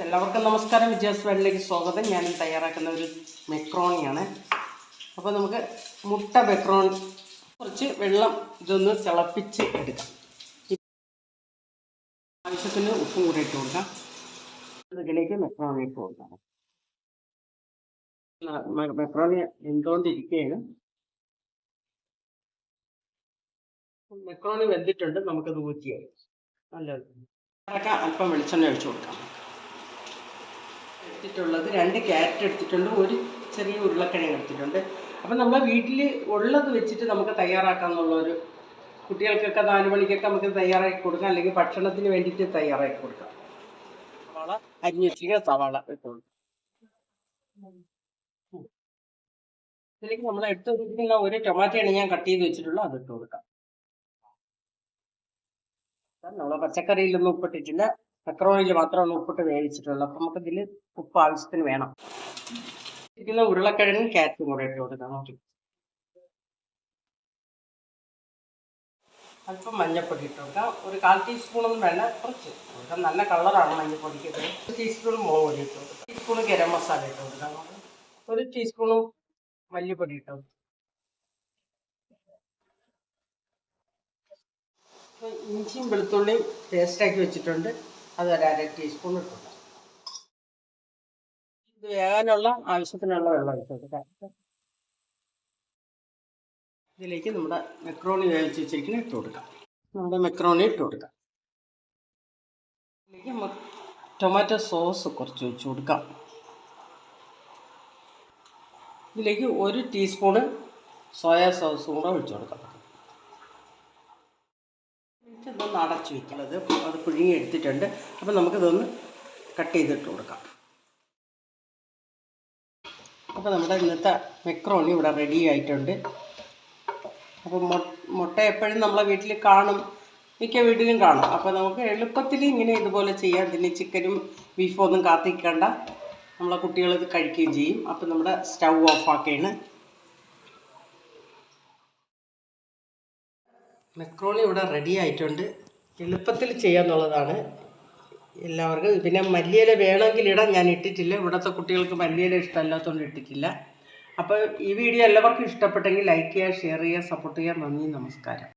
എല്ലാവർക്കും നമസ്കാരം. വിജയാസ് വേൾഡിലേക്ക് സ്വാഗതം. ഞാൻ തയ്യാറാക്കുന്ന ഒരു മെക്രോണിയാണ്. അപ്പോൾ നമുക്ക് മുട്ട മെക്രോണി കുറച്ച് വെള്ളം ഇതൊന്ന് തിളപ്പിച്ച് എടുക്കാം. ആവശ്യത്തിന് ഉപ്പും കൂടെ ഇട്ട് കൊടുക്കാം. ഇതിലേക്ക് മെക്രോണി ഇട്ട് കൊടുക്കാം. മെക്രോണി എന്തുകൊണ്ടിരിക്കുകയാണ്. മെക്രോണി വെന്തിട്ടുണ്ട്. നമുക്കത് ഊറ്റിയായി നല്ലത് അല്പം വെളിച്ചെണ്ണ ഒഴിച്ചു കൊടുക്കാം. എടുത്തിട്ടുള്ളത് 2 ക്യാരറ്റ് എടുത്തിട്ടുണ്ട്, ഒരു ചെറിയ ഉരുളക്കിഴങ്ങ് എടുത്തിട്ടുണ്ട്. അപ്പം നമ്മൾ വീട്ടിൽ ഉള്ളത് വെച്ചിട്ട് നമുക്ക് തയ്യാറാക്കാമെന്നുള്ളൊരു, കുട്ടികൾക്കൊക്കെ 4 മണിക്കൊക്കെ നമുക്ക് തയ്യാറാക്കി കൊടുക്കാം, അല്ലെങ്കിൽ ഭക്ഷണത്തിന് വേണ്ടിയിട്ട് തയ്യാറാക്കി കൊടുക്കാം. സവാള അരിഞ്ഞു വെച്ചിരിക്കുക, സവാള ഇട്ട് കൊടുക്കാം. ഇതിലേക്ക് നമ്മൾ എടുത്ത് വെച്ചിരിക്കുന്ന ഒരു ടൊമാറ്റോയാണ് ഞാൻ കട്ട് ചെയ്ത് വെച്ചിട്ടുള്ളത്, അത് ഇട്ട് കൊടുക്കാം. നമ്മൾ പച്ചക്കറിയിലൊന്നും ഉപ്പിട്ടിട്ടില്ല, മെക്രോണിയിൽ മാത്രമാണ് ഉപ്പിട്ട് വേവിച്ചിട്ടുള്ളത്. അപ്പം നമുക്ക് ഇതിൽ ഉപ്പ് ആവശ്യത്തിന് വേണം. ഇരിക്കുന്ന ഉരുളക്കിഴങ്ങും ക്യാരറ്റും കൂടെ ഇട്ട് കൊടുക്കാം. അല്പം മഞ്ഞൾപ്പൊടി ഇട്ട് കൊടുക്കാം. ഒരു 1/4 ടീസ്പൂണൊന്നും വേണ്ട, കുറച്ച് കൊടുക്കാം. നല്ല കളറാണ് മഞ്ഞൾപ്പൊടിക്ക്. 1 ടീസ്പൂൺ മുളക് പൊടി ഇട്ട് കൊടുക്കാം. 1 ടീസ്പൂൺ ഗരം മസാല ഇട്ട് കൊടുക്കാം. 1 ടീസ്പൂൺ മല്ലിപ്പൊടി ഇട്ട് കൊടുക്കാം. ഇഞ്ചിയും വെളുത്തുള്ളിയും പേസ്റ്റാക്കി വെച്ചിട്ടുണ്ട്, അത് 1/2 ടീസ്പൂൺ ഇട്ട് കൊടുക്കാം. ഇത് വേകാനുള്ള ആവശ്യത്തിനുള്ള വെള്ളം ഇട്ട് കൊടുക്കാം. ഇതിലേക്ക് നമ്മുടെ മെക്രോണി വേവിച്ച് വെച്ചിരിക്കുന്ന ഇട്ട് കൊടുക്കാം. നമ്മുടെ മെക്രോണി ഇട്ട് കൊടുക്കാം. ഇതിലേക്ക് ടൊമാറ്റോ സോസ് കുറച്ച് ഒഴിച്ച് കൊടുക്കാം. ഇതിലേക്ക് 1 ടീസ്പൂണ് സോയാ സോസും കൂടെ ഒഴിച്ച് കൊടുക്കാം. ഇതൊന്ന് അടച്ച് വയ്ക്കുന്നത്, അത് പുഴുങ്ങി എടുത്തിട്ടുണ്ട്. അപ്പം നമുക്കിതൊന്ന് കട്ട് ചെയ്തിട്ട് കൊടുക്കാം. അപ്പോൾ നമ്മുടെ ഇന്നത്തെ മെക്രോണി ഇവിടെ റെഡി ആയിട്ടുണ്ട്. അപ്പം മുട്ട എപ്പോഴും നമ്മളെ വീട്ടിൽ കാണും, മിക്ക വീട്ടിലും കാണും. അപ്പോൾ നമുക്ക് എളുപ്പത്തിൽ ഇങ്ങനെ ഇതുപോലെ ചെയ്യാം. ഇതിന് ചിക്കനും ബീഫും ഒന്നും കാത്തിക്കേണ്ട, നമ്മളെ കുട്ടികൾ ഇത് കഴിക്കുകയും ചെയ്യും. അപ്പം നമ്മുടെ സ്റ്റൗ ഓഫാക്കുകയാണ്. മെക്രോണി ഇവിടെ റെഡി ആയിട്ടുണ്ട്. എളുപ്പത്തിൽ ചെയ്യാന്നുള്ളതാണ് എല്ലാവർക്കും. പിന്നെ മല്ലിയില വേണമെങ്കിൽ ഇടാം, ഞാൻ ഇട്ടിട്ടില്ല. ഇവിടുത്തെ കുട്ടികൾക്ക് മല്ലിയില ഇഷ്ടമല്ലാത്തതുകൊണ്ട് ഇട്ടിട്ടില്ല. അപ്പോൾ ഈ വീഡിയോ എല്ലാവർക്കും ഇഷ്ടപ്പെട്ടെങ്കിൽ ലൈക്ക് ചെയ്യുക, ഷെയർ ചെയ്യുക, സപ്പോർട്ട് ചെയ്യുക. നന്ദി, നമസ്കാരം.